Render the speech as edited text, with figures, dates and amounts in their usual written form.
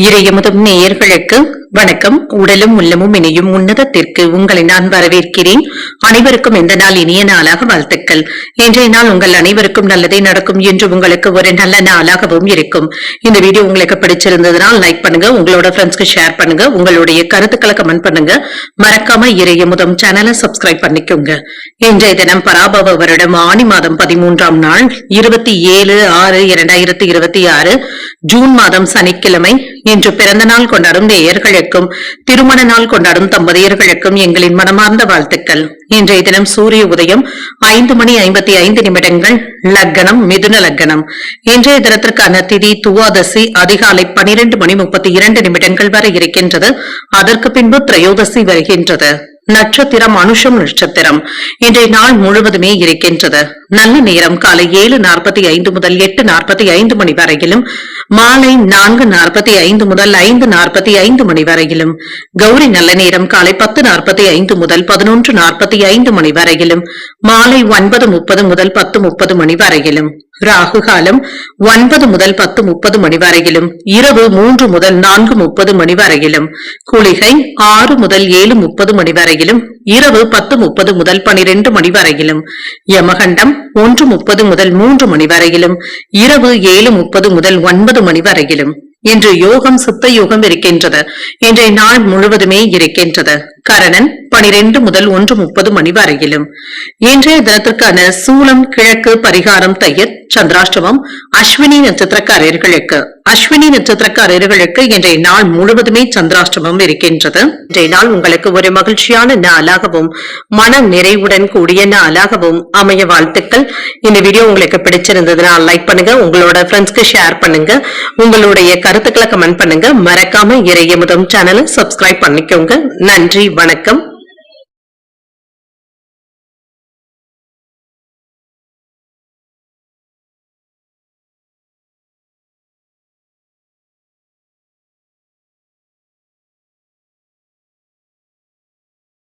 இறையமுதும் நேயர்களுக்கு வணக்கம். உடலும் உள்ளமும் இணையும் உன்னதத்திற்கு உங்களை நான் வரவேற்கிறேன். அனைவருக்கும் இந்த நாள் இனிய நாளாக வாழ்த்துக்கள். இன்றைய நாள் உங்கள் அனைவருக்கும் நல்லதே நடக்கும் என்று உங்களுக்கு ஒரு நல்ல நாளாகவும் இருக்கும். இந்த வீடியோ உங்களுக்கு பிடிச்சிருந்ததுனால் லைக் பண்ணுங்க, உங்களோட ஃப்ரெண்ட்ஸ்க்கு ஷேர் பண்ணுங்க, உங்களுடைய கருத்துக்களை கமெண்ட் பண்ணுங்க. மறக்காம இறையமுதும் சேனலை சப்ஸ்கிரைப் பண்ணிக்கோங்க. இன்றைய தினம் பராபவ வருடம் ஆனி மாதம் 13ஆம் நாள் 27/6/2026 ஜூன் மாதம் சனிக்கிழமை. இன்று பிறந்த நாள் கொண்டாடும் நேயர்களுக்கும் திருமண நாள் கொண்டாடும் தம்பதியர்களுக்கும் எங்களின் மனமார்ந்த வாழ்த்துக்கள். இன்றைய தினம் சூரிய உதயம் 5:55 லக்னம் மிதுன லக்னம். இன்றைய தினத்திற்கான திதி துவாதசி அதிகாலை 12:32 வரை இருக்கின்றது. அதற்கு பின்பு திரையோதசி வருகின்றது. நட்சத்திரம் அனுஷம் நட்சத்திரம். இன்றைய நாள் முழுவதுமே இருக்கின்றது. நல்ல நேரம் காலை 7:45 முதல் 8:45 மணி வரையிலும், மாலை 4:45 முதல் 5:45 மணி வரையிலும். கௌரி நல்ல நேரம் காலை 10:45 முதல் 11:45 மணி வரையிலும், மாலை 9:30 முதல் 10:30 மணி வரையிலும். ராகு காலம் 9 முதல் 10:30 மணி வரையிலும், இரவு 3 முதல் 4:30 மணி வரையிலும். குளிகை 6 முதல் 7:30 மணி வரையிலும், இரவு 10:30 முதல் 12 மணி வரையிலும். யமகண்டம் 1:30 முதல் 3 மணி வரையிலும், இரவு 7:30 முதல் 9 மணி வரையிலும். இன்று யோகம் சித்த யோகம் இருக்கின்றது. இன்றைய நாள் முழுவதுமே இருக்கின்றது. கரணன் 12 முதல் 1:30 மணி வரையிலும். இன்றைய தினத்திற்கான சூலம் கிழக்கு, பரிகாரம் தயிர். சந்திராஷ்டமம் அஸ்வினி நட்சத்திரக்காரர்களுக்கு. அஸ்வினி நட்சத்திரக்காரர்களுக்கு இன்றைய நாள் முழுவதுமே சந்திராஷ்டமம் இருக்கின்றது. இன்றைய நாள் உங்களுக்கு ஒரு மகிழ்ச்சியான நாளாகவும் மன நிறைவுடன் கூடிய நாளாகவும் அமைய வாழ்த்துக்கள். இந்த வீடியோ உங்களுக்கு பிடிச்சிருந்ததுனால் லைக் பண்ணுங்க, உங்களோட ஃப்ரெண்ட்ஸ்க்கு ஷேர் பண்ணுங்க, உங்களுடைய கருத்துக்களை கமெண்ட் பண்ணுங்க. மறக்காம இறையமுதும் சேனலை சப்ஸ்கிரைப் பண்ணிக்கோங்க. நன்றி, வணக்கம்.